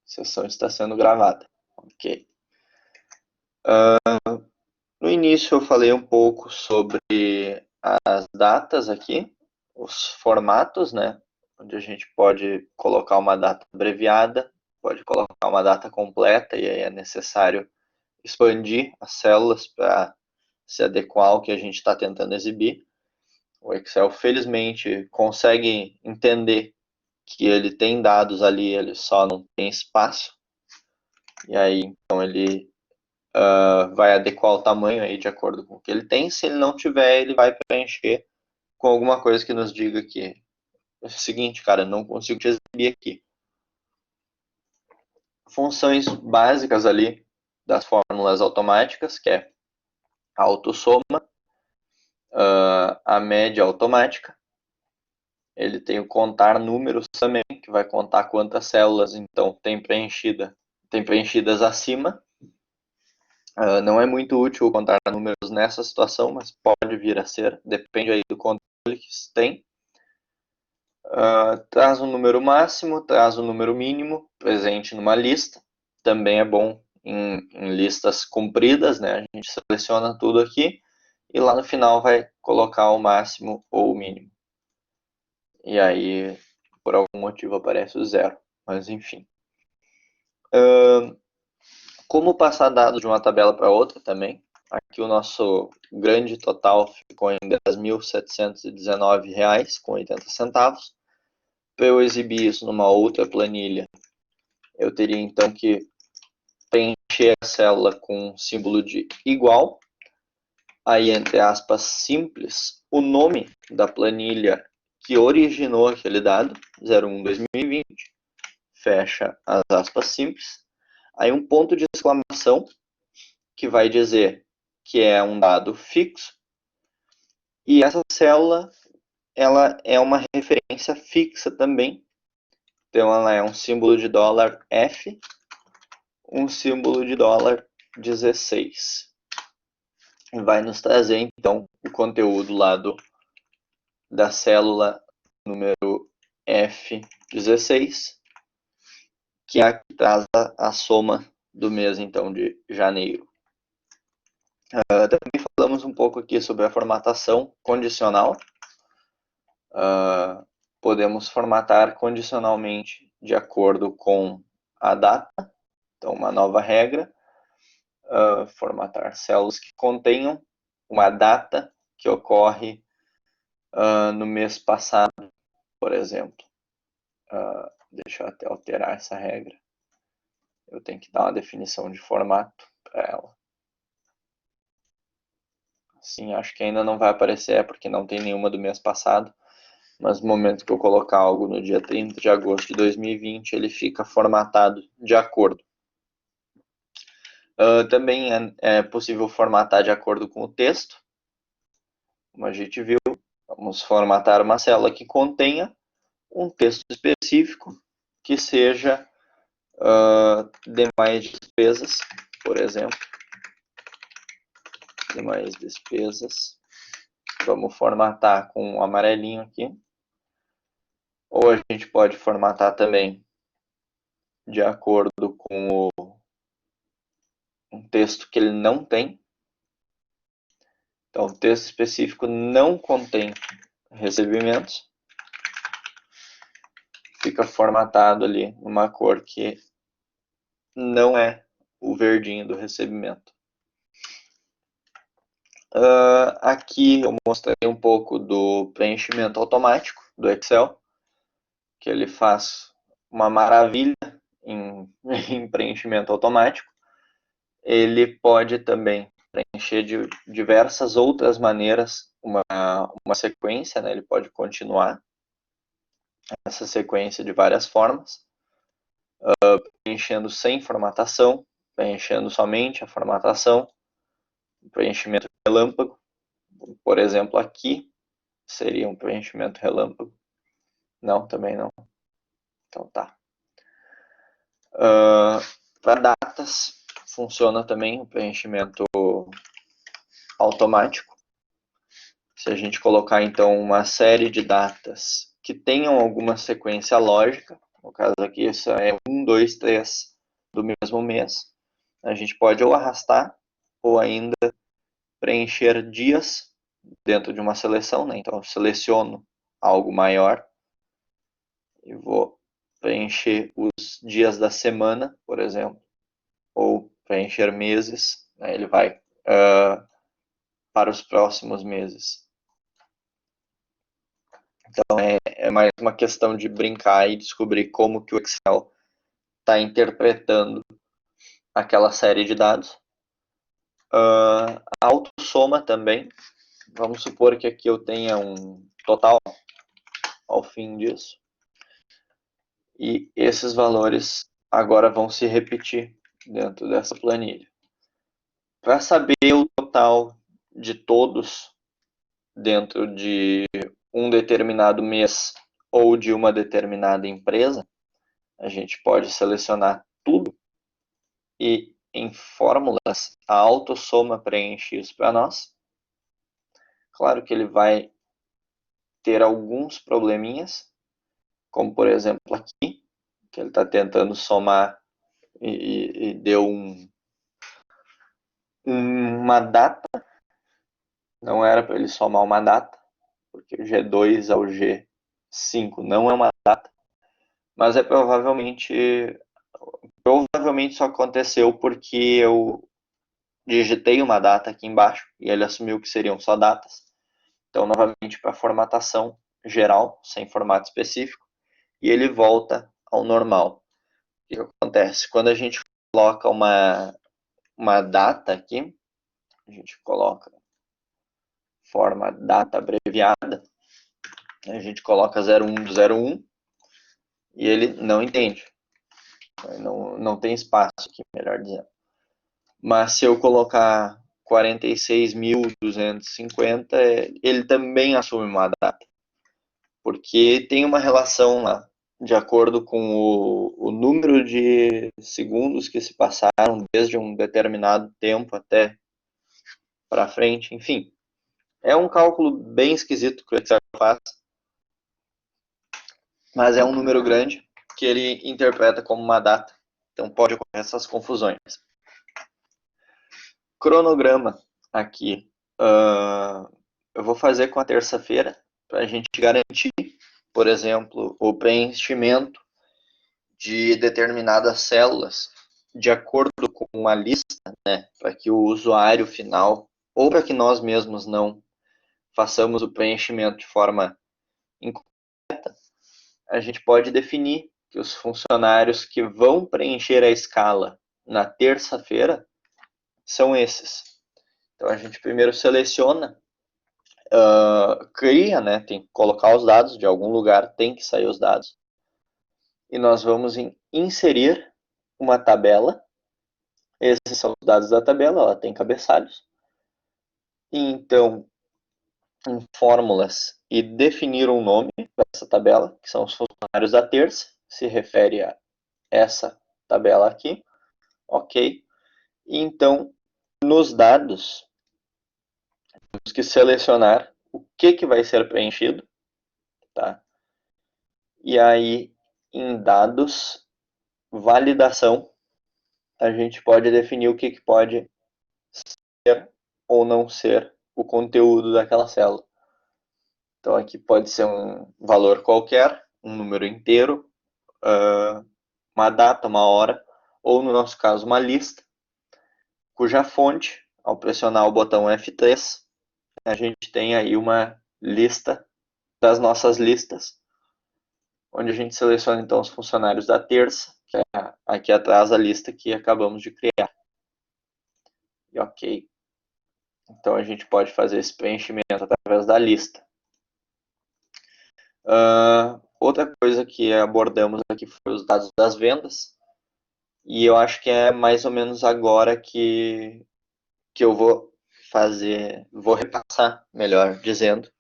sessão está sendo gravada. Ok. No início eu falei um pouco sobre as datas aqui, os formatos, né? Onde a gente pode colocar uma data abreviada, pode colocar uma data completa, e aí é necessário expandir as células para se adequar ao que a gente está tentando exibir. O Excel, felizmente, consegue entender que ele tem dados ali, ele só não tem espaço. E aí, então, ele vai adequar o tamanho aí de acordo com o que ele tem. Se ele não tiver, ele vai preencher com alguma coisa que nos diga que é o seguinte, cara, não consigo te exibir aqui. Funções básicas ali das fórmulas automáticas, que é a autossoma, a média automática. Ele tem o contar números também, que vai contar quantas células então tem preenchidas acima. Não é muito útil contar números nessa situação, mas pode vir a ser, depende aí do controle que se tem. Traz um número máximo, traz um número mínimo presente numa lista. Também é bom em listas compridas, né? A gente seleciona tudo aqui e lá no final vai colocar o máximo ou o mínimo. E aí, por algum motivo, aparece o zero. Mas enfim. Como passar dados de uma tabela para outra também. Aqui o nosso grande total ficou em R$ 10.719,80. Para eu exibir isso numa outra planilha, eu teria então que preencher a célula com um símbolo de igual, aí entre aspas simples, o nome da planilha que originou aquele dado, 01/2020, fecha as aspas simples, aí um ponto de exclamação, que vai dizer que é um dado fixo, e essa célula ela é uma referência fixa também, então ela é um símbolo de $F, um símbolo de $16. E vai nos trazer então o conteúdo lá da célula número F16, que é a que traz a soma do mês então de janeiro. Também falamos um pouco aqui sobre a formatação condicional. Podemos formatar condicionalmente de acordo com a data, então uma nova regra, formatar células que contenham uma data que ocorre no mês passado, por exemplo. Deixa eu até alterar essa regra. Eu tenho que dar uma definição de formato para ela. Sim, acho que ainda não vai aparecer, porque não tem nenhuma do mês passado. Mas no momento que eu colocar algo no dia 30 de agosto de 2020, ele fica formatado de acordo. Também é possível formatar de acordo com o texto. Como a gente viu, vamos formatar uma célula que contenha um texto específico que seja demais despesas, por exemplo. Demais despesas. Vamos formatar com um amarelinho aqui. Ou a gente pode formatar também de acordo com um texto que ele não tem. Então, o texto específico não contém recebimentos. Fica formatado ali numa cor que não é o verdinho do recebimento. Aqui eu mostrei um pouco do preenchimento automático do Excel, que ele faz uma maravilha em preenchimento automático. Ele pode também preencher de diversas outras maneiras uma sequência, né? Ele pode continuar essa sequência de várias formas, preenchendo sem formatação, preenchendo somente a formatação, preenchimento relâmpago, por exemplo, aqui seria um preenchimento relâmpago. Não, também não. Então tá. Para datas, funciona também o preenchimento automático. Se a gente colocar então uma série de datas que tenham alguma sequência lógica, no caso aqui isso é 1, 2, 3 do mesmo mês, a gente pode ou arrastar ou ainda preencher dias dentro de uma seleção, né? Então eu seleciono algo maior e vou preencher os dias da semana, por exemplo, ou preencher meses, né? Ele vai para os próximos meses. Então é mais uma questão de brincar e descobrir como que o Excel está interpretando aquela série de dados. A autossoma também. Vamos supor que aqui eu tenha um total ao fim disso. E esses valores agora vão se repetir dentro dessa planilha. Para saber o total de todos dentro de um determinado mês ou de uma determinada empresa, a gente pode selecionar tudo e em fórmulas a autossoma preenche isso para nós. Claro que ele vai ter alguns probleminhas, como por exemplo aqui, que ele está tentando somar e deu uma data, não era para ele somar uma data, porque o G2 ao G5 não é uma data, mas é provavelmente isso aconteceu porque eu digitei uma data aqui embaixo e ele assumiu que seriam só datas. Então, novamente, para formatação geral, sem formato específico, e ele volta ao normal. O que acontece? Quando a gente coloca uma data aqui, a gente coloca forma data abreviada, a gente coloca 01 do 01 e ele não entende. Não tem espaço aqui, melhor dizendo. Mas se eu colocar 46.250, ele também assume uma data. Porque tem uma relação lá, de acordo com o número de segundos que se passaram desde um determinado tempo até para frente, enfim. É um cálculo bem esquisito que o Excel faz, mas é um número grande que ele interpreta como uma data. Então pode ocorrer essas confusões. Cronograma aqui. Eu vou fazer com a terça-feira para a gente garantir, por exemplo, o preenchimento de determinadas células de acordo com uma lista, né, para que o usuário final ou para que nós mesmos não façamos o preenchimento de forma incorreta, a gente pode definir que os funcionários que vão preencher a escala na terça-feira são esses. Então a gente primeiro seleciona, cria, né, tem que colocar os dados de algum lugar, tem que sair os dados. E nós vamos em inserir uma tabela. Esses são os dados da tabela, ela tem cabeçalhos. E então, em fórmulas e definir um nome dessa tabela, que são os funcionários da terça, se refere a essa tabela aqui, ok? E então, nos dados, temos que selecionar o que vai ser preenchido, tá? E aí, em dados, validação, a gente pode definir o que pode ser ou não ser o conteúdo daquela célula. Então aqui pode ser um valor qualquer, um número inteiro, uma data, uma hora, ou no nosso caso uma lista, cuja fonte, ao pressionar o botão F3, a gente tem aí uma lista das nossas listas, onde a gente seleciona então os funcionários da terça, que é aqui atrás a lista que acabamos de criar. E ok. Então a gente pode fazer esse preenchimento através da lista. Outra coisa que abordamos aqui foi os dados das vendas. E eu acho que é mais ou menos agora que eu vou repassar, melhor dizendo,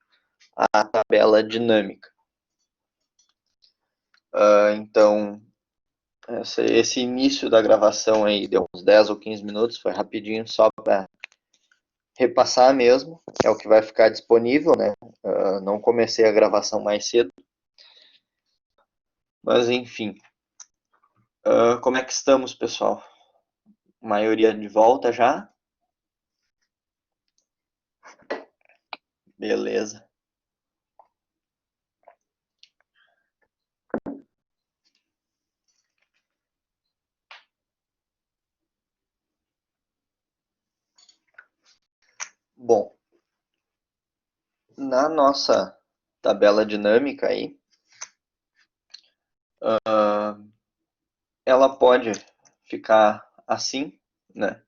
a tabela dinâmica. Então, esse início da gravação aí deu uns 10 ou 15 minutos, foi rapidinho só para repassar mesmo, é o que vai ficar disponível, né? Não comecei a gravação mais cedo. Mas enfim, como é que estamos, pessoal? Maioria de volta já? Beleza. Bom, na nossa tabela dinâmica aí, ela pode ficar assim, né?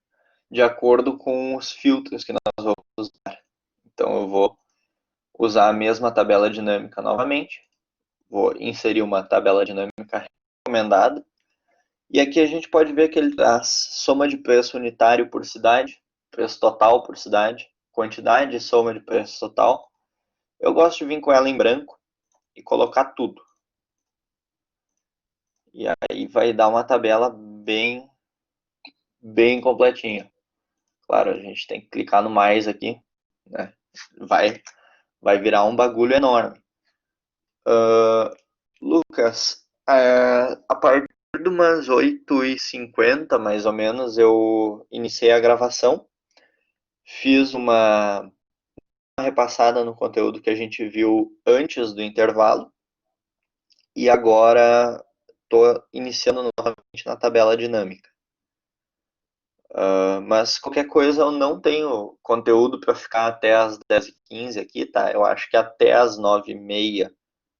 De acordo com os filtros que nós vamos usar. Então eu vou usar a mesma tabela dinâmica novamente, vou inserir uma tabela dinâmica recomendada, e aqui a gente pode ver que ele traz soma de preço unitário por cidade, preço total por cidade, quantidade e soma de preço total. Eu gosto de vir com ela em branco e colocar tudo. E aí vai dar uma tabela bem completinha. Claro, a gente tem que clicar no mais aqui, né? Vai virar um bagulho enorme. Lucas, a partir de umas 8h50, mais ou menos, eu iniciei a gravação. Fiz uma repassada no conteúdo que a gente viu antes do intervalo. E agora estou iniciando novamente na tabela dinâmica. Mas qualquer coisa eu não tenho conteúdo para ficar até as 10h15 aqui, tá? Eu acho que até as 9h30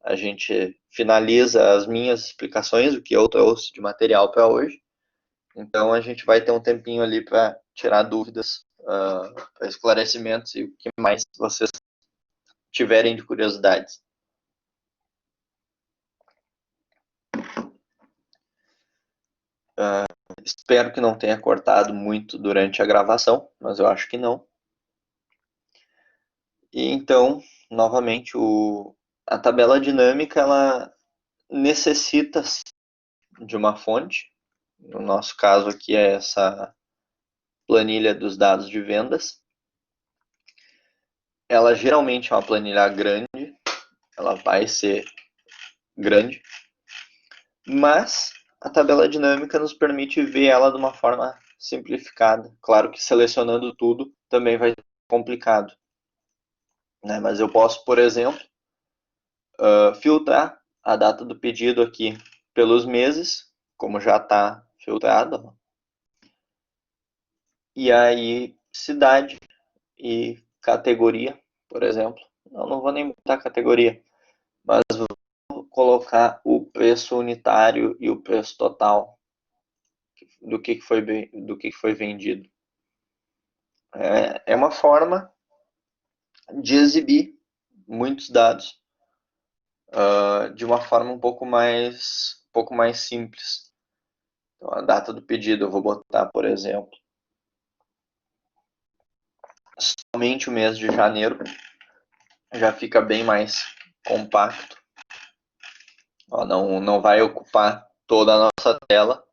a gente finaliza as minhas explicações, o que eu trouxe de material para hoje. Então a gente vai ter um tempinho ali para tirar dúvidas, para esclarecimentos e o que mais vocês tiverem de curiosidades. Espero que não tenha cortado muito durante a gravação, mas eu acho que não. E então, novamente, a tabela dinâmica ela necessita de uma fonte. No nosso caso aqui é essa planilha dos dados de vendas. Ela geralmente é uma planilha grande, ela vai ser grande, mas a tabela dinâmica nos permite ver ela de uma forma simplificada. Claro que selecionando tudo também vai ser complicado, né? Mas eu posso, por exemplo, filtrar a data do pedido aqui pelos meses, como já está filtrado. E aí, cidade e categoria, por exemplo. Não vou nem botar categoria, mas vou colocar o preço unitário e o preço total do que foi vendido. É uma forma de exibir muitos dados de uma forma um pouco mais simples. Então, a data do pedido eu vou botar, por exemplo, somente o mês de janeiro, já fica bem mais compacto. Ó, não vai ocupar toda a nossa tela.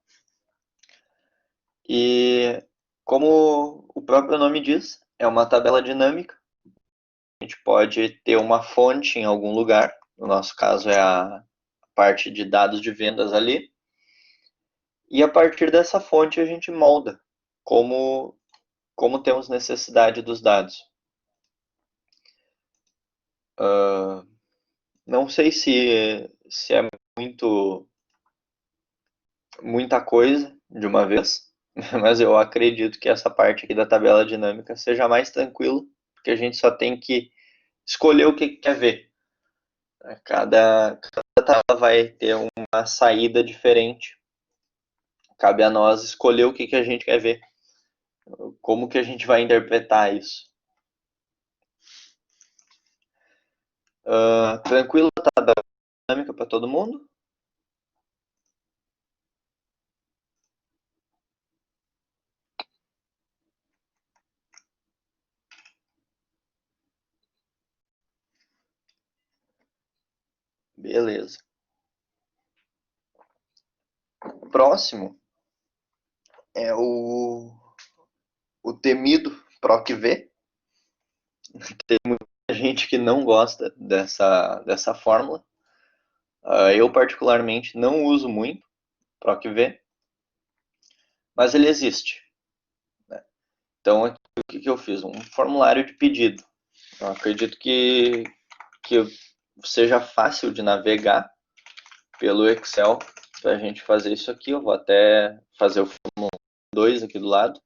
E como o próprio nome diz, é uma tabela dinâmica. A gente pode ter uma fonte em algum lugar, no nosso caso é a parte de dados de vendas ali, e a partir dessa fonte a gente molda como temos necessidade dos dados. Não sei se é muita coisa de uma vez, mas eu acredito que essa parte aqui da tabela dinâmica seja mais tranquilo, porque a gente só tem que escolher o que quer ver. Cada tabela vai ter uma saída diferente. Cabe a nós escolher o que a gente quer ver. Como que a gente vai interpretar isso. Tranquilo a tabela dinâmica para todo mundo? Beleza. O próximo é o temido PROC-V. Tem muita gente que não gosta dessa fórmula, Eu particularmente não uso muito PROC-V, mas ele existe. Então, aqui, o que eu fiz? Um formulário de pedido. Eu acredito que seja fácil de navegar pelo Excel para a gente fazer isso aqui. Eu vou até fazer o formulário 2 aqui do lado,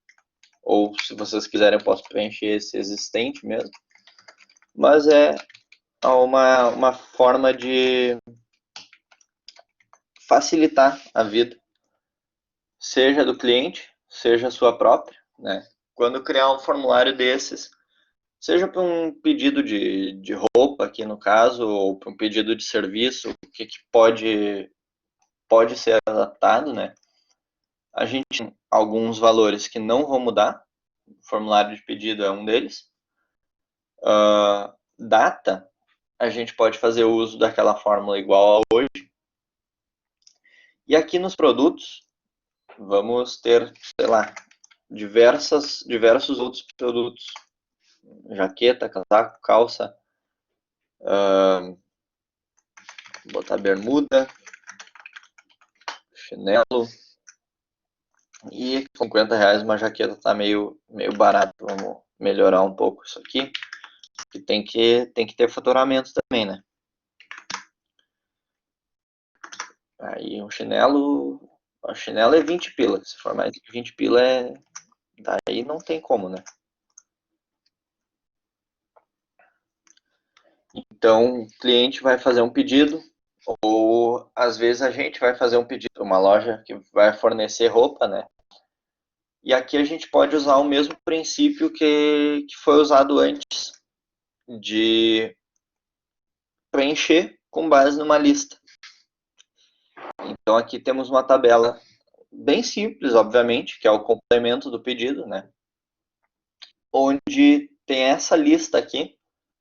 ou se vocês quiserem eu posso preencher esse existente mesmo. Mas é uma forma de facilitar a vida, seja do cliente, seja a sua própria, né? Quando criar um formulário desses, seja para um pedido de roupa, aqui no caso, ou para um pedido de serviço, o que pode ser adaptado, né? A gente tem alguns valores que não vão mudar, o formulário de pedido é um deles. Data, a gente pode fazer uso daquela fórmula igual a hoje. E aqui nos produtos, vamos ter, sei lá, diversos outros produtos. Jaqueta, casaco, calça, botar bermuda, chinelo. E com R$ 50 uma jaqueta tá meio barato. Vamos melhorar um pouco isso aqui. E tem que ter faturamento também, né? Aí um chinelo. O chinelo é 20 pila. Se for mais de 20 pila, daí não tem como, né? Então, o cliente vai fazer um pedido, ou às vezes a gente vai fazer um pedido para uma loja que vai fornecer roupa, né? E aqui a gente pode usar o mesmo princípio que foi usado antes, de preencher com base numa lista. Então aqui temos uma tabela bem simples, obviamente, que é o complemento do pedido, né? Onde tem essa lista aqui,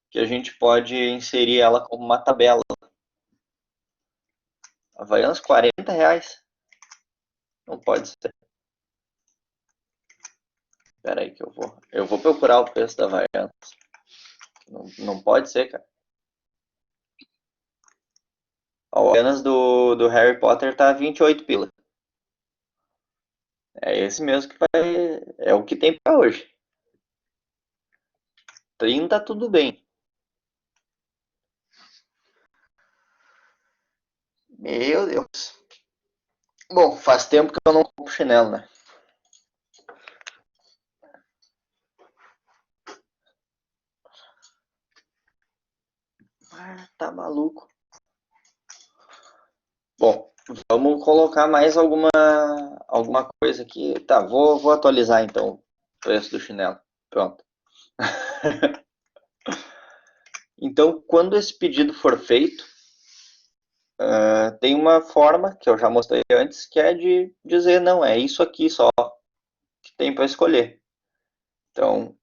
que a gente pode inserir ela como uma tabela. Havaianas, R$ 40? Não pode ser. Espera aí que eu vou procurar o preço da Havaianas. Não pode ser, cara. O Havaianas do Harry Potter tá 28 pila. É esse mesmo que vai. É o que tem pra hoje. 30 tudo bem. Meu Deus. Bom, faz tempo que eu não compro chinelo, né? Ah, tá maluco. Bom, vamos colocar mais alguma coisa aqui. Tá, vou atualizar então o preço do chinelo. Pronto. Então, quando esse pedido for feito, tem uma forma que eu já mostrei antes, que é de dizer, não, é isso aqui só que tem para escolher. Então,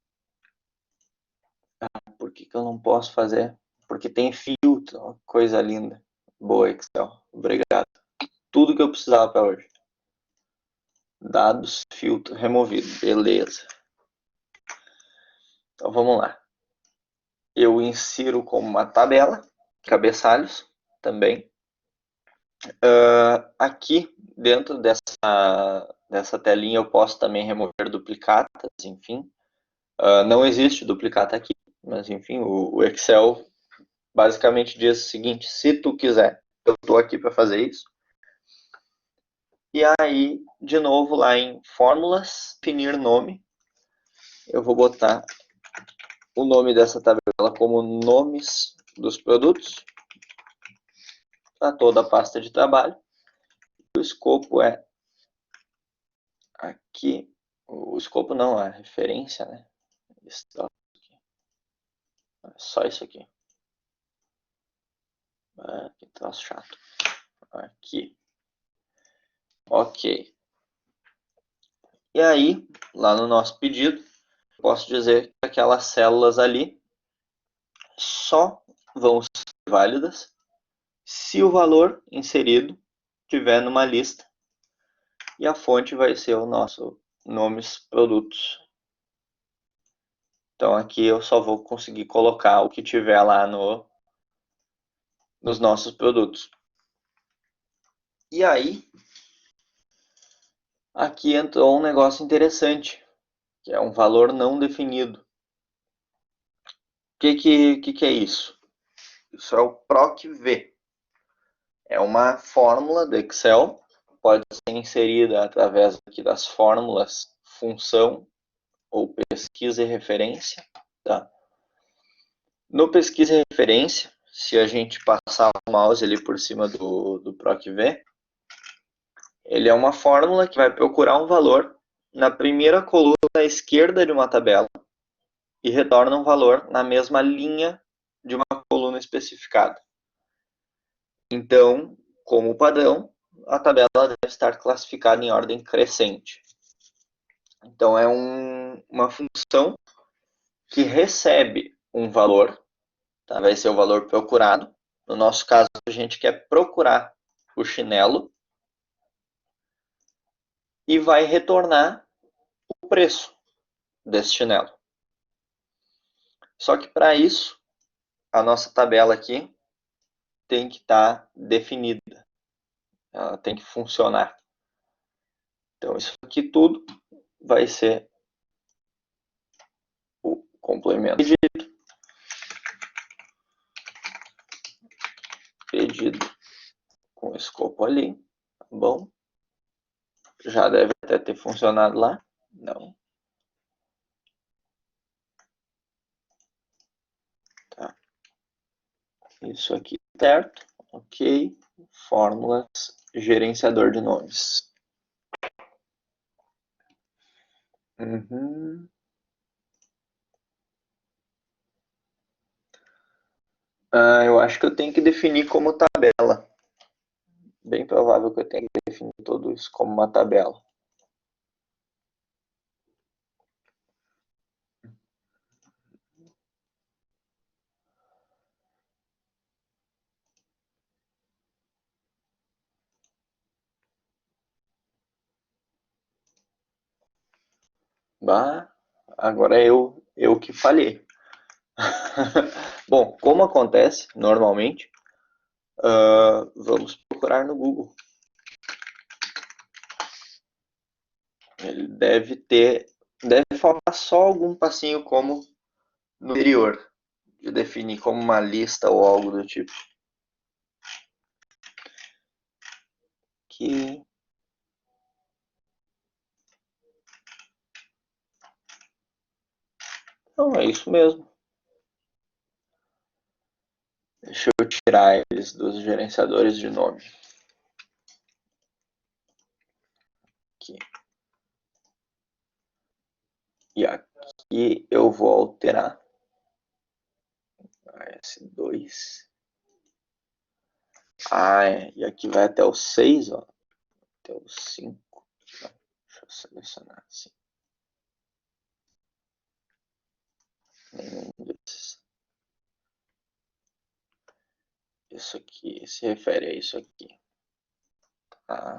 por que eu não posso fazer? Porque tem filtro, coisa linda. Boa, Excel. Obrigado. Tudo que eu precisava para hoje. Dados, filtro removido. Beleza. Então vamos lá. Eu insiro como uma tabela, cabeçalhos também. Aqui dentro dessa telinha eu posso também remover duplicatas, enfim. Não existe duplicata aqui, mas enfim, o Excel basicamente diz o seguinte: se tu quiser, eu estou aqui para fazer isso. E aí, de novo, lá em fórmulas, definir nome, eu vou botar o nome dessa tabela como nomes dos produtos para toda a pasta de trabalho. O escopo é aqui, o escopo não, a referência, né? Só isso aqui. Que troço chato. Aqui. Ok. E aí, lá no nosso pedido, posso dizer que aquelas células ali só vão ser válidas se o valor inserido estiver numa lista e a fonte vai ser o nosso nomes produtos. Então aqui eu só vou conseguir colocar o que tiver lá nos nossos produtos. E aí, aqui entrou um negócio interessante, que é um valor não definido. O que é isso? Isso é o PROC-V. É uma fórmula do Excel, pode ser inserida através aqui das fórmulas função ou pesquisa e referência. Tá? No pesquisa e referência, se a gente passar o mouse ali por cima do PROC-V, ele é uma fórmula que vai procurar um valor na primeira coluna à esquerda de uma tabela e retorna um valor na mesma linha de uma coluna especificada. Então, como padrão, a tabela deve estar classificada em ordem crescente. Então, é uma função que recebe um valor, tá? Vai ser o valor procurado. No nosso caso, a gente quer procurar o chinelo e vai retornar o preço desse chinelo. Só que para isso, a nossa tabela aqui tem que estar definida. Ela tem que funcionar. Então, isso aqui tudo vai ser o complemento pedido com o escopo ali, tá bom? Já deve até ter funcionado lá. Não. Tá. Isso aqui certo. Ok. Fórmulas, gerenciador de nomes. Uhum. Eu acho que eu tenho que definir como tabela. Bem provável que eu tenha que definir tudo isso como uma tabela. Bah, agora eu que falhei. Bom, como acontece normalmente, vamos procurar no Google. Ele deve faltar só algum passinho como no anterior, de definir como uma lista ou algo do tipo. Que não é isso mesmo. Deixa eu tirar eles dos gerenciadores de nome. Aqui. E aqui eu vou alterar S2. E aqui vai até o 6, ó. Até o 5. Não, deixa eu selecionar assim. Nenhum desses. Isso aqui se refere a isso aqui. Tá.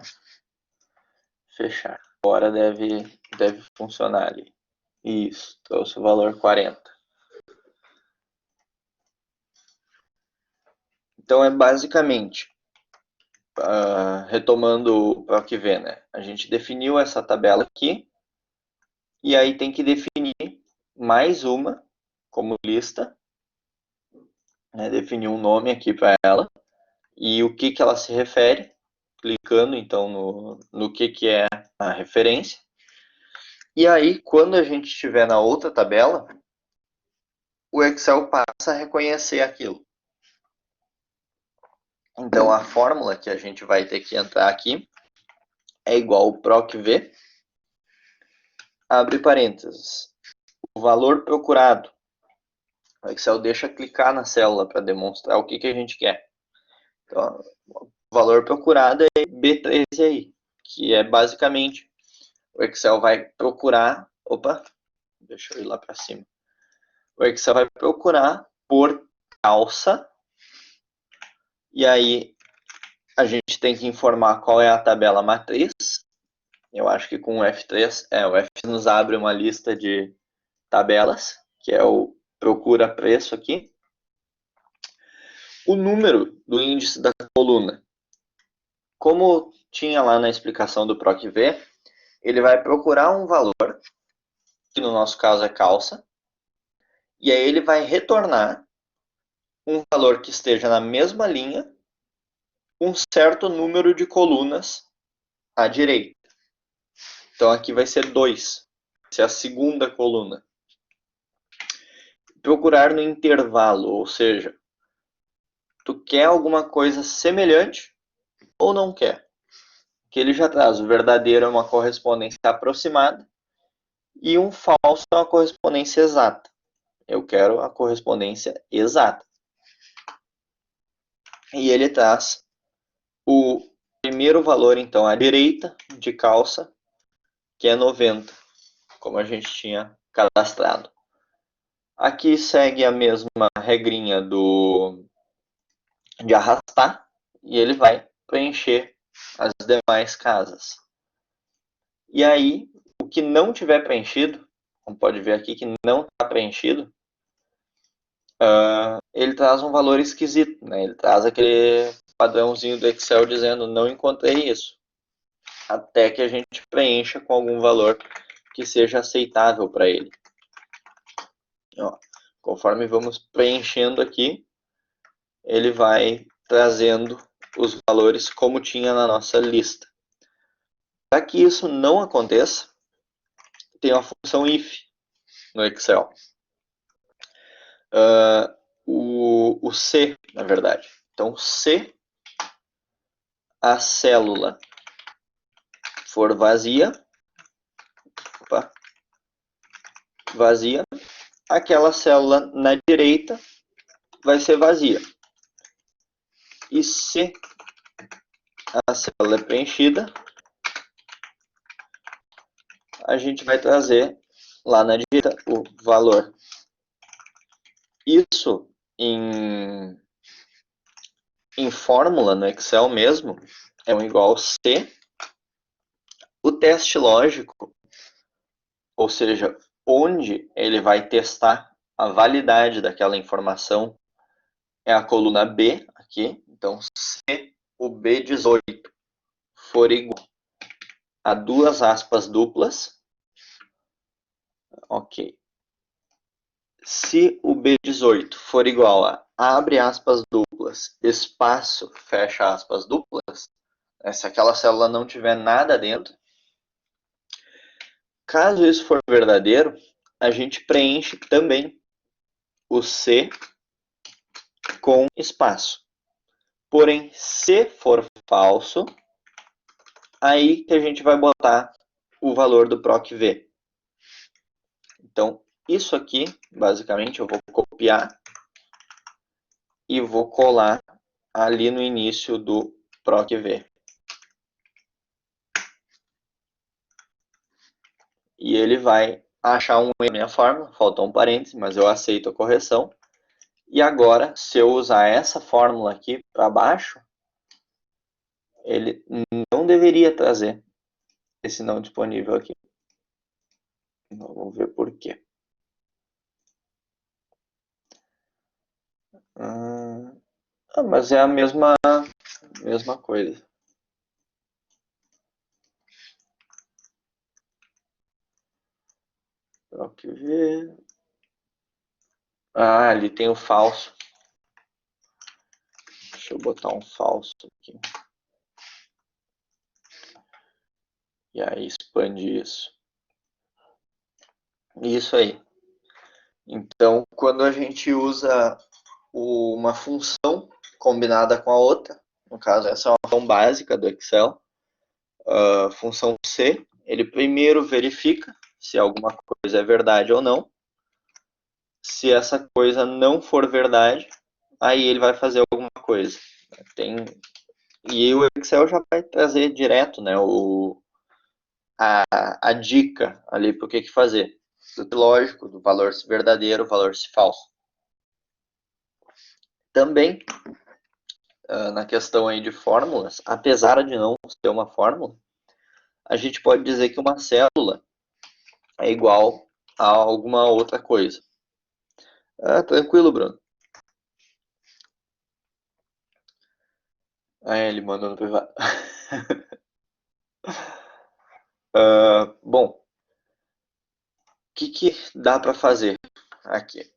Fechar. Agora deve funcionar ali. Isso, trouxe o valor 40. Então é basicamente, retomando para o que vem, né? A gente definiu essa tabela aqui, e aí tem que definir mais uma como lista, né? Definir um nome aqui para ela, e o que ela se refere, clicando então no que é a referência. E aí, quando a gente estiver na outra tabela, o Excel passa a reconhecer aquilo. Então, a fórmula que a gente vai ter que entrar aqui é igual ao PROC-V, abre parênteses, o valor procurado. O Excel deixa clicar na célula para demonstrar o que a gente quer. Então, o valor procurado é B13 aí, que é basicamente, o Excel vai procurar, deixa eu ir lá para cima. O Excel vai procurar por calça, e aí a gente tem que informar qual é a tabela matriz. Eu acho que com o F3, o F nos abre uma lista de tabelas, que é o procura preço aqui. O número do índice da coluna. como tinha lá na explicação do PROC-V, ele vai procurar um valor, que no nosso caso é calça, e aí ele vai retornar um valor que esteja na mesma linha, um certo número de colunas à direita. Então aqui vai ser 2, vai ser a segunda coluna. Procurar no intervalo, ou seja, tu quer alguma coisa semelhante ou não quer. Que ele já traz, o verdadeiro é uma correspondência aproximada e um falso é uma correspondência exata. Eu quero a correspondência exata. E ele traz o primeiro valor, então, à direita de calça, que é 90, como a gente tinha cadastrado. Aqui segue a mesma regrinha de arrastar, e ele vai preencher as demais casas. E aí, o que não tiver preenchido, como pode ver aqui que não está preenchido, ele traz um valor esquisito, né? Ele traz aquele padrãozinho do Excel dizendo não encontrei isso, até que a gente preencha com algum valor que seja aceitável para ele. Ó, conforme vamos preenchendo aqui, ele vai trazendo os valores como tinha na nossa lista. Para que isso não aconteça, tem a função if no Excel. O C, na verdade. Então, se a célula for vazia, aquela célula na direita vai ser vazia. E se a célula é preenchida, a gente vai trazer lá na direita o valor. Isso em fórmula no Excel mesmo é um igual C. O teste lógico, ou seja, onde ele vai testar a validade daquela informação, é a coluna B aqui. Então, se o B18 for igual a duas aspas duplas, ok. Se o B18 for igual a abre aspas duplas, espaço, fecha aspas duplas, se aquela célula não tiver nada dentro, caso isso for verdadeiro, a gente preenche também o C com espaço. Porém, se for falso, aí que a gente vai botar o valor do PROC-V. Então, isso aqui, basicamente, eu vou copiar e vou colar ali no início do PROC-V. E ele vai achar um erro na minha fórmula, faltou um parêntese, mas eu aceito a correção. E agora, se eu usar essa fórmula aqui para baixo, ele não deveria trazer esse não disponível aqui. Vamos ver por quê. Mas é a mesma coisa. PROC-V. Ali tem o falso. Deixa eu botar um falso aqui. E aí expande isso. Isso aí. Então, quando a gente usa uma função combinada com a outra, no caso essa é uma função básica do Excel, função C, ele primeiro verifica se alguma coisa é verdade ou não. Se essa coisa não for verdade, aí ele vai fazer alguma coisa. E o Excel já vai trazer direto, né, a dica ali para o que fazer. Lógico, do valor se verdadeiro, valor se falso. Também, na questão aí de fórmulas, apesar de não ser uma fórmula, a gente pode dizer que uma célula é igual a alguma outra coisa. Tranquilo, Bruno. Ele mandou no privado. Bom, o que dá para fazer aqui?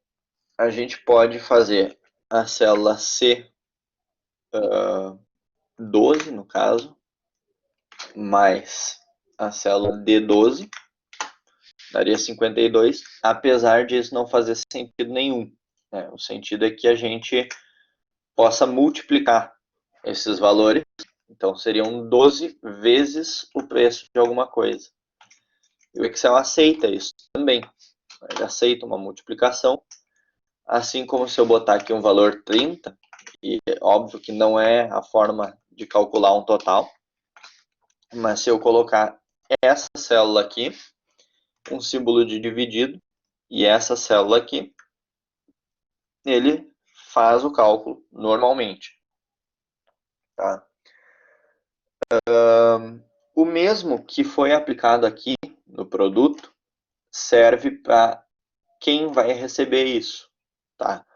A gente pode fazer a célula C12, no caso, mais a célula D12, daria 52, apesar de isso não fazer sentido nenhum. Né? O sentido é que a gente possa multiplicar esses valores, então seriam 12 vezes o preço de alguma coisa. E o Excel aceita isso também, ele aceita uma multiplicação, assim como se eu botar aqui um valor 30, e é óbvio que não é a forma de calcular um total, mas se eu colocar essa célula aqui, um símbolo de dividido, e essa célula aqui, ele faz o cálculo normalmente. Tá? O mesmo que foi aplicado aqui no produto serve para quem vai receber isso. Tá?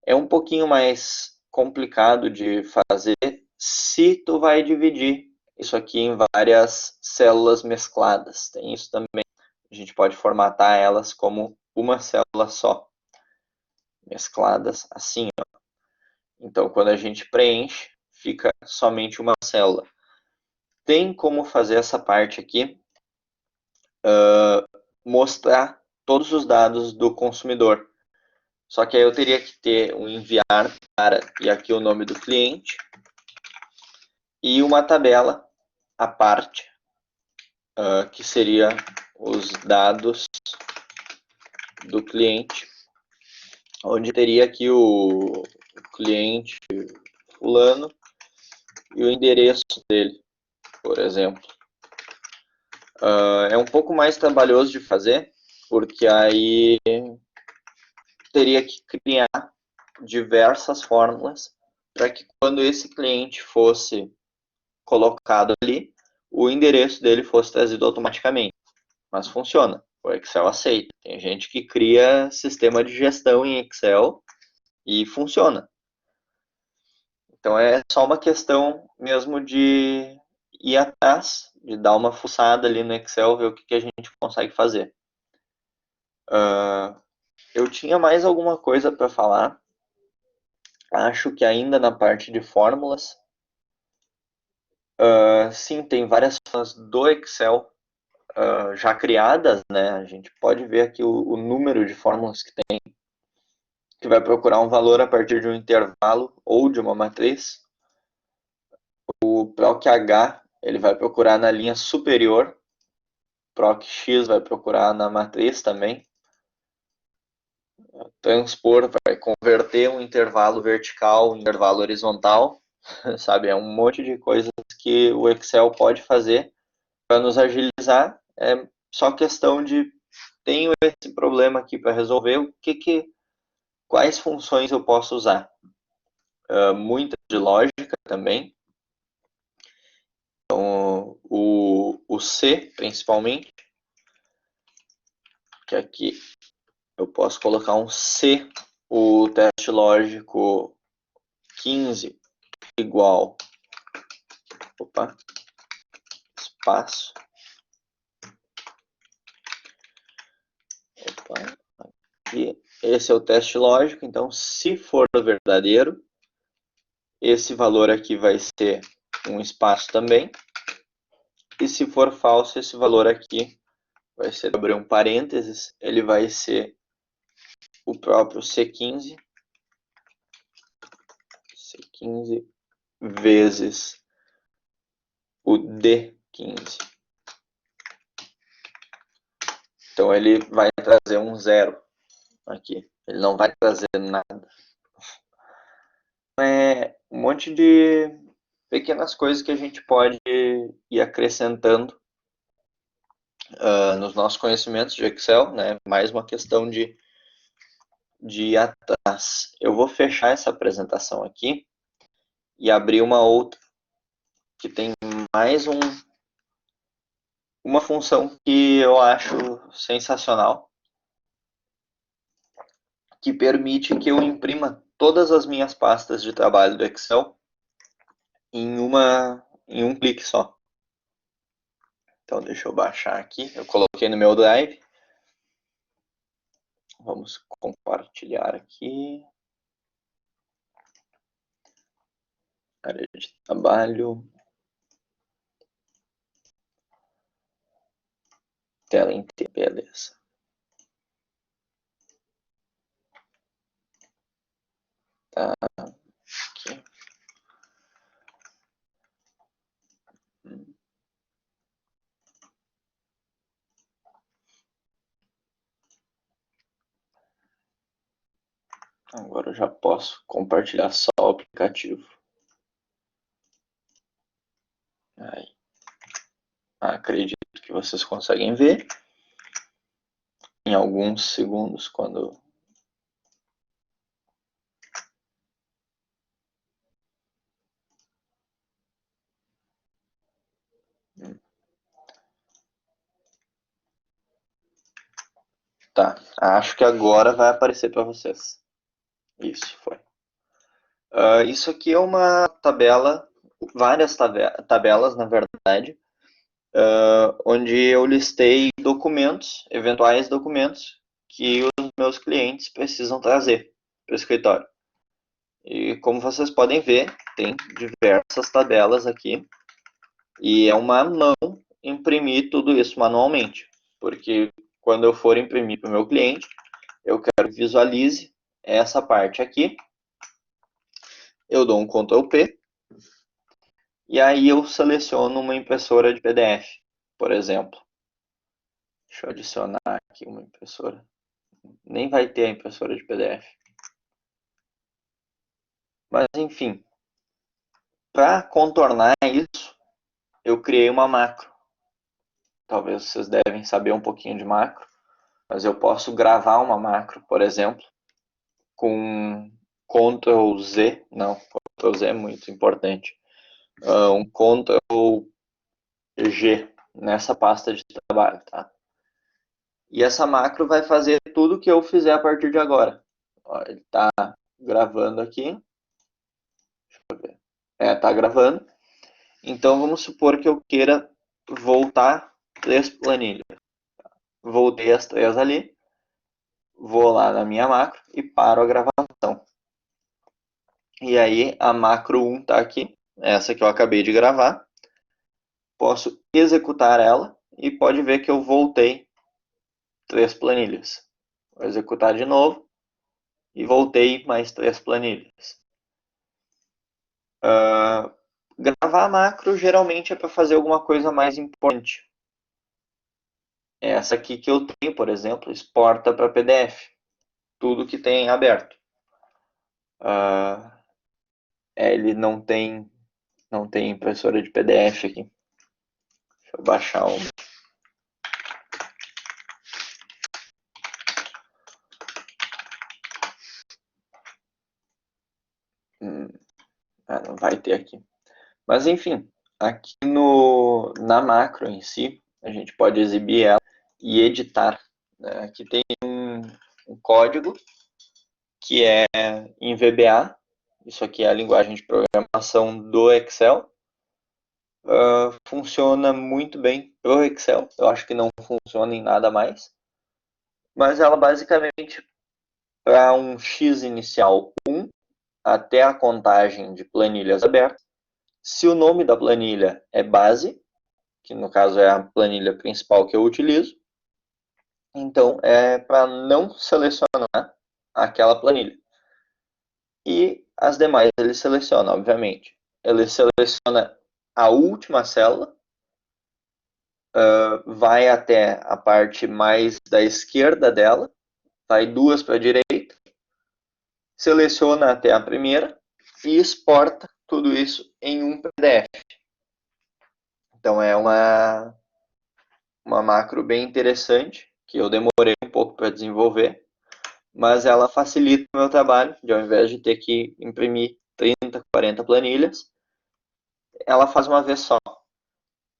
É um pouquinho mais complicado de fazer se tu vai dividir isso aqui em várias células mescladas. Tem isso também. A gente pode formatar elas como uma célula só, mescladas assim. Ó. Então, quando a gente preenche, fica somente uma célula. Tem como fazer essa parte aqui, mostrar todos os dados do consumidor. Só que aí eu teria que ter um enviar para, e aqui o nome do cliente, e uma tabela à parte, que seria os dados do cliente, onde teria aqui o cliente fulano e o endereço dele, por exemplo. É um pouco mais trabalhoso de fazer, porque aí teria que criar diversas fórmulas para que quando esse cliente fosse colocado ali, o endereço dele fosse trazido automaticamente. Mas funciona, o Excel aceita. Tem gente que cria sistema de gestão em Excel e funciona. Então é só uma questão mesmo de ir atrás, de dar uma fuçada ali no Excel, ver o que a gente consegue fazer. Eu tinha mais alguma coisa para falar. Acho que ainda na parte de fórmulas. Sim, tem várias fórmulas do Excel já criadas, né? A gente pode ver aqui o número de fórmulas que tem, que vai procurar um valor a partir de um intervalo ou de uma matriz. O PROC-H ele vai procurar na linha superior, PROC-X vai procurar na matriz também. Transpor vai converter um intervalo vertical em intervalo horizontal, sabe? É um monte de coisas que o Excel pode fazer para nos agilizar. É só questão de tenho esse problema aqui para resolver, quais funções eu posso usar? Muita de lógica também. Então, o C, principalmente, que aqui eu posso colocar um C, o teste lógico 15 igual, opa, espaço, opa, aqui, esse é o teste lógico, então se for verdadeiro, esse valor aqui vai ser um espaço também, e se for falso, esse valor aqui vai ser, abrir um parênteses, ele vai ser o próprio C15 vezes o D15. Então ele vai trazer um zero aqui, ele não vai trazer nada. É um monte de pequenas coisas que a gente pode ir acrescentando nos nossos conhecimentos de Excel, né? Mais uma questão de ir atrás. Eu vou fechar essa apresentação aqui e abrir uma outra que tem mais uma função que eu acho sensacional, que permite que eu imprima todas as minhas pastas de trabalho do Excel em um clique só. Então deixa eu baixar aqui, eu coloquei no meu Drive. Vamos compartilhar aqui. Área de trabalho. Tela inteira, beleza. Tá aqui. Agora eu já posso compartilhar só o aplicativo. Aí. Acredito que vocês conseguem ver. Em alguns segundos, quando tá, acho que agora vai aparecer para vocês. Isso, foi. Isso aqui é uma tabela, várias tabelas, na verdade, onde eu listei documentos, eventuais documentos, que os meus clientes precisam trazer para o escritório. E como vocês podem ver, tem diversas tabelas aqui, e é uma mão imprimir tudo isso manualmente, porque quando eu for imprimir para o meu cliente, eu quero que visualize essa parte aqui. Eu dou um Ctrl P e aí eu seleciono uma impressora de PDF, por exemplo. Deixa eu adicionar aqui uma impressora. Nem vai ter a impressora de PDF. Mas enfim, para contornar isso, eu criei uma macro. Talvez vocês devem saber um pouquinho de macro, mas eu posso gravar uma macro, por exemplo, com Ctrl Z, não, Ctrl Z é muito importante, um Ctrl G nessa pasta de trabalho, tá? E essa macro vai fazer tudo que eu fizer a partir de agora. Ó, ele tá gravando aqui. Deixa eu ver. Tá gravando. Então vamos supor que eu queira voltar 3 planilhas. Voltei as 3 ali. Vou lá na minha macro e paro a gravação. E aí a macro 1 tá aqui. Essa que eu acabei de gravar. Posso executar ela e pode ver que eu voltei 3 planilhas. Vou executar de novo e voltei mais 3 planilhas. Gravar macro geralmente é para fazer alguma coisa mais importante. Essa aqui que eu tenho, por exemplo, exporta para PDF. Tudo que tem aberto. Ele não tem impressora de PDF aqui. Deixa eu baixar uma. Não vai ter aqui. Mas enfim, aqui na macro em si, a gente pode exibir ela e editar. Né? Aqui tem um código que é em VBA. Isso aqui é a linguagem de programação do Excel. Funciona muito bem pro Excel. Eu acho que não funciona em nada mais. Mas ela basicamente, para um X inicial 1 até a contagem de planilhas abertas, se o nome da planilha é base, que no caso é a planilha principal que eu utilizo, então é para não selecionar aquela planilha. E as demais ele seleciona, obviamente. Ele seleciona a última célula, vai até a parte mais da esquerda dela, vai 2 para a direita, seleciona até a primeira e exporta tudo isso em um PDF. Então é uma macro bem interessante, que eu demorei um pouco para desenvolver, mas ela facilita o meu trabalho, de ao invés de ter que imprimir 30, 40 planilhas, ela faz uma vez só.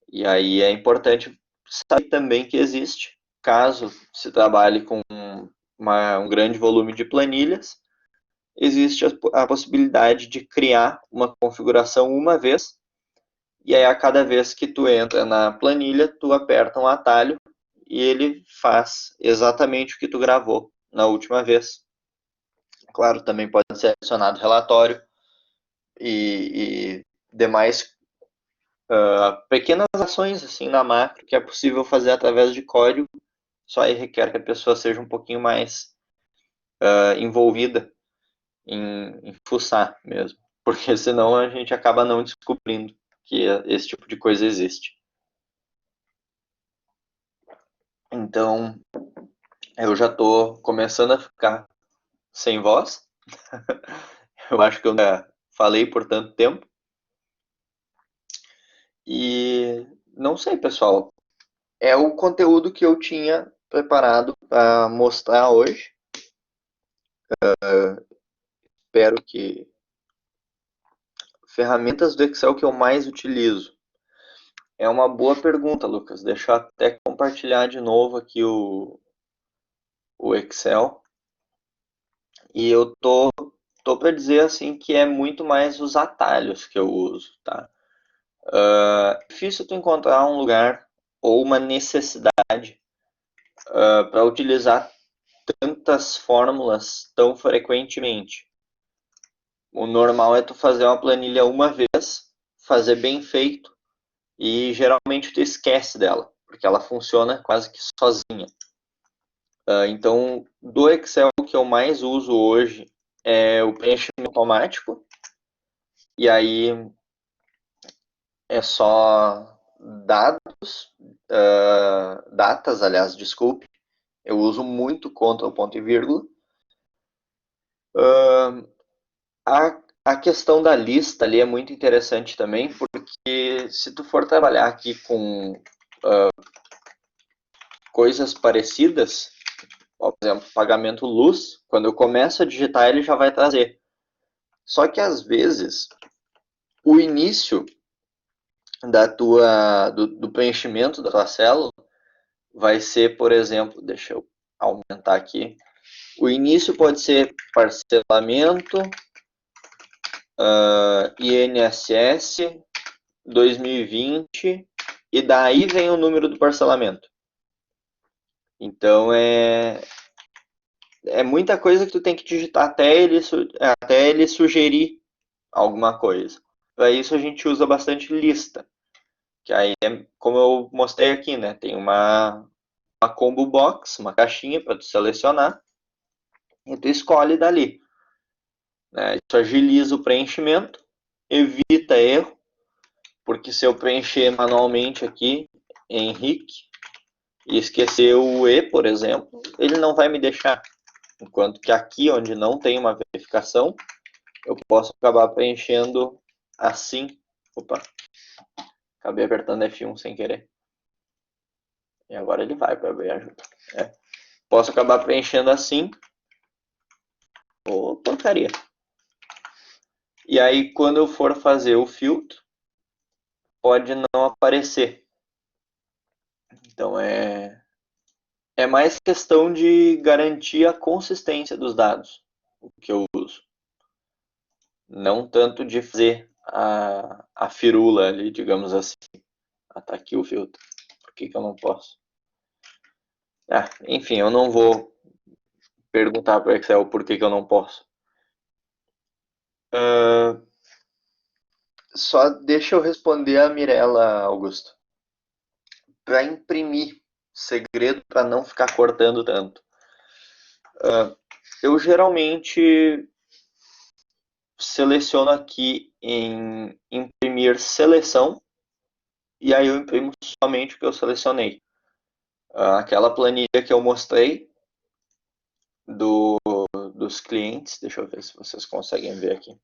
E aí é importante saber também que existe, caso se trabalhe com um grande volume de planilhas, existe a possibilidade de criar uma configuração uma vez, e aí a cada vez que tu entra na planilha, tu aperta um atalho e ele faz exatamente o que tu gravou na última vez. Claro, também pode ser adicionado relatório e demais pequenas ações assim na macro que é possível fazer através de código, só aí requer que a pessoa seja um pouquinho mais envolvida em fuçar mesmo, porque senão a gente acaba não descobrindo que esse tipo de coisa existe. Então, eu já estou começando a ficar sem voz. Eu acho que eu falei por tanto tempo. E não sei, pessoal. É o conteúdo que eu tinha preparado para mostrar hoje. Espero que ferramentas do Excel que eu mais utilizo. É uma boa pergunta, Lucas. Deixa eu até compartilhar de novo aqui o Excel. E eu tô para dizer assim que é muito mais os atalhos que eu uso, tá? É difícil tu encontrar um lugar ou uma necessidade para utilizar tantas fórmulas tão frequentemente. O normal é tu fazer uma planilha uma vez, fazer bem feito e geralmente tu esquece dela, porque ela funciona quase que sozinha. Então, do Excel que eu mais uso hoje é o preenchimento automático, e aí é só dados, datas, aliás, desculpe. Eu uso muito Ctrl, ponto e vírgula. A questão da lista ali é muito interessante também, porque se tu for trabalhar aqui com coisas parecidas, por exemplo, pagamento luz, quando eu começo a digitar ele já vai trazer. Só que às vezes o início do preenchimento da tua célula vai ser, por exemplo, deixa eu aumentar aqui. O início pode ser parcelamento, INSS 2020, e daí vem o número do parcelamento. Então é muita coisa que tu tem que digitar até ele sugerir alguma coisa. Para isso a gente usa bastante lista, que aí é como eu mostrei aqui, né? Tem uma combo box, uma caixinha para tu selecionar e tu escolhe dali. Né? Isso agiliza o preenchimento, evita erro, porque se eu preencher manualmente aqui, Henrique, e esquecer o E, por exemplo, ele não vai me deixar. Enquanto que aqui, onde não tem uma verificação, eu posso acabar preenchendo assim. Opa, acabei apertando F1 sem querer. E agora ele vai para ver ajuda. Posso acabar preenchendo assim. Ô, porcaria. E aí, quando eu for fazer o filtro, pode não aparecer. Então, é mais questão de garantir a consistência dos dados, o que eu uso. Não tanto de fazer a firula ali, digamos assim. Ah, tá aqui o filtro. Por que eu não posso? Enfim, eu não vou perguntar para o Excel por que eu não posso. Só deixa eu responder a Mirella, Augusto. Para imprimir, segredo para não ficar cortando tanto. Eu geralmente seleciono aqui em imprimir seleção e aí eu imprimo somente o que eu selecionei. Aquela planilha que eu mostrei dos clientes, deixa eu ver se vocês conseguem ver aqui.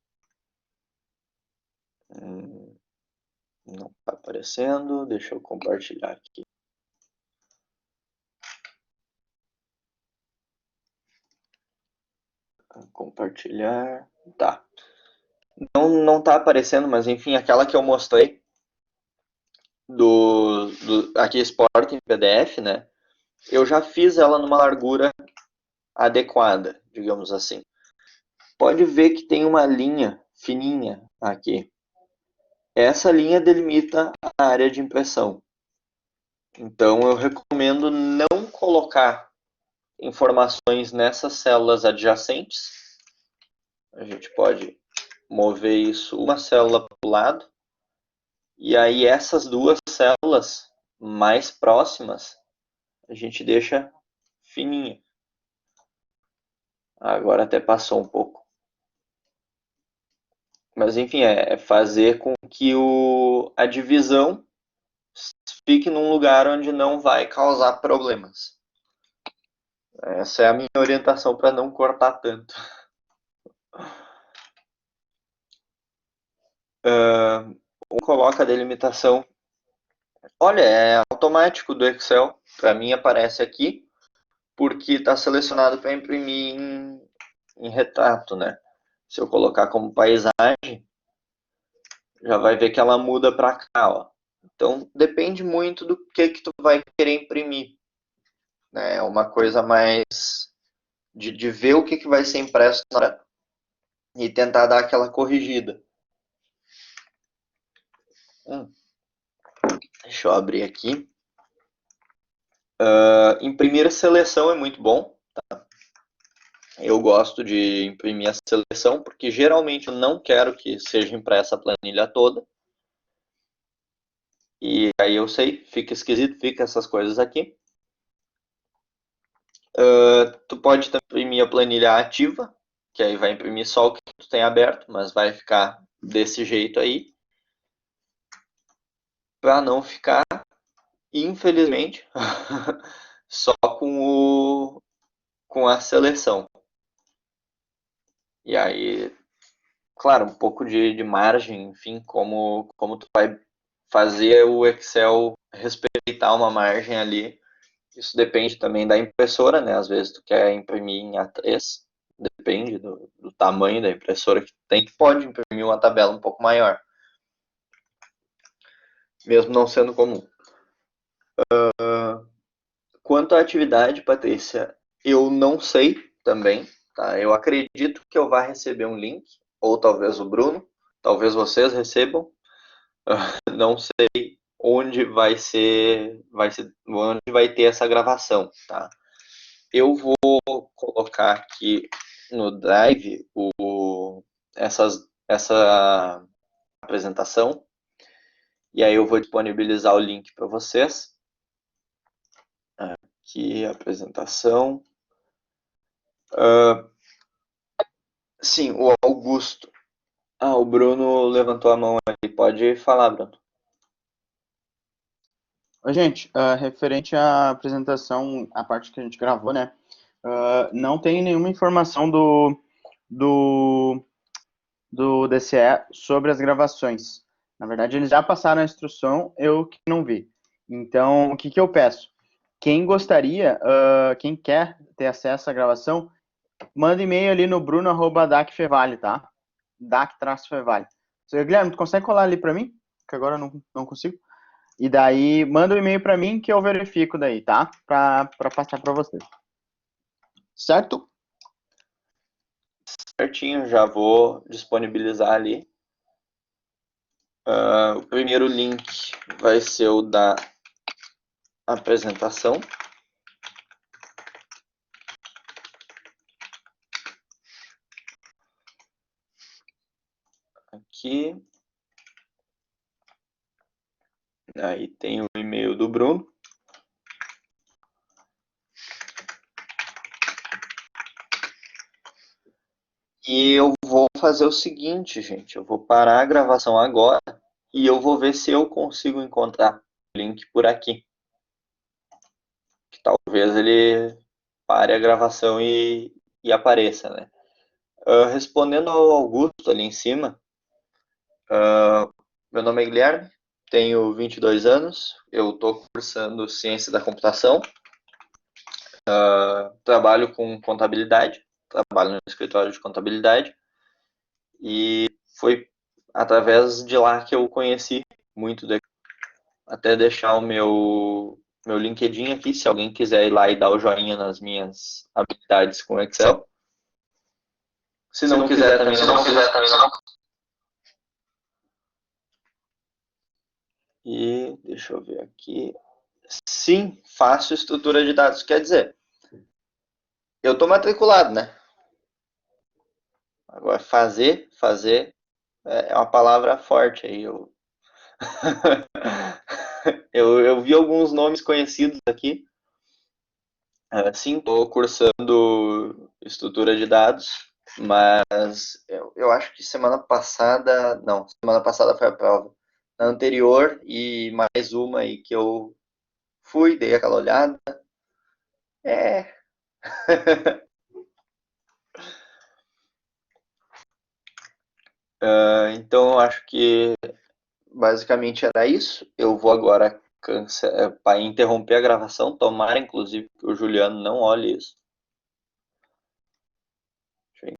Não está aparecendo, deixa eu compartilhar aqui. Compartilhar, tá. Não está aparecendo, mas enfim, aquela que eu mostrei aqui Export em PDF, né? Eu já fiz ela numa largura adequada, digamos assim. pode ver que tem uma linha fininha aqui. Essa linha delimita a área de impressão. Então, eu recomendo não colocar informações nessas células adjacentes. A gente pode mover isso uma célula para o lado. E aí, essas duas células mais próximas, a gente deixa fininha. Agora até passou um pouco. Mas enfim, é fazer com que a divisão fique num lugar onde não vai causar problemas. Essa é a minha orientação para não cortar tanto. Coloca a delimitação. Olha, é automático do Excel. Para mim aparece aqui, porque está selecionado para imprimir em retrato, né? Se eu colocar como paisagem, já vai ver que ela muda para cá, ó. Então, depende muito do que tu vai querer imprimir. Né? É uma coisa mais de ver o que vai ser impresso na hora e tentar dar aquela corrigida. Deixa eu abrir aqui. Imprimir a seleção é muito bom. Tá? Eu gosto de imprimir a seleção porque geralmente eu não quero que seja impressa a planilha toda. E aí eu sei, fica esquisito, fica essas coisas aqui. Tu pode imprimir a planilha ativa, que aí vai imprimir só o que tu tem aberto, mas vai ficar desse jeito aí. Para não ficar, infelizmente, só com a seleção. E aí, claro, um pouco de margem, enfim, como tu vai fazer o Excel respeitar uma margem ali. Isso depende também da impressora, né? Às vezes tu quer imprimir em A3, depende do tamanho da impressora que tem, que pode imprimir uma tabela um pouco maior, mesmo não sendo comum. Quanto à atividade, Patrícia, eu não sei também, tá? Eu acredito que eu vá receber um link, ou talvez o Bruno, talvez vocês recebam, não sei onde onde vai ter essa gravação, tá? Eu vou colocar aqui no Drive essa apresentação e aí eu vou disponibilizar o link para vocês. Aqui, apresentação. Sim, o Augusto. O Bruno levantou a mão aí. Pode falar, Bruno. Oi, gente, referente à apresentação, a parte que a gente gravou, né? Não tem nenhuma informação do, do DCE sobre as gravações. Na verdade, eles já passaram a instrução, eu que não vi. Então, o que que eu peço? Quem gostaria, quem quer ter acesso à gravação, manda e-mail ali no bruno@dacfevale, tá? dac-fevale. Guilherme, tu consegue colar ali para mim? Que agora eu não consigo. E daí, manda um e-mail para mim que eu verifico daí, tá? Para passar para você. Certo? Certinho, já vou disponibilizar ali. O primeiro link vai ser o da apresentação. Aqui. Aí tem o e-mail do Bruno. E eu vou fazer o seguinte, gente. Eu vou parar a gravação agora e eu vou ver se eu consigo encontrar o link por aqui. Que talvez ele pare a gravação e apareça, né? Respondendo ao Augusto ali em cima, meu nome é Guilherme, tenho 22 anos, eu estou cursando Ciência da Computação, trabalho com contabilidade, trabalho no escritório de contabilidade, e foi através de lá que eu conheci muito, até deixar o meu LinkedIn aqui, se alguém quiser ir lá e dar o joinha nas minhas habilidades com Excel. Se não quiser também não. E deixa eu ver aqui. Sim, faço estrutura de dados. Quer dizer, eu estou matriculado, né? Agora, fazer é uma palavra forte aí. Eu vi alguns nomes conhecidos aqui. Sim, estou cursando estrutura de dados, mas eu acho que semana passada. Não, semana passada foi a prova. Na anterior e mais uma aí que eu fui, dei aquela olhada. É. Então eu acho que basicamente era isso. Eu vou agora para interromper a gravação. Tomara, inclusive, que o Juliano não olhe isso.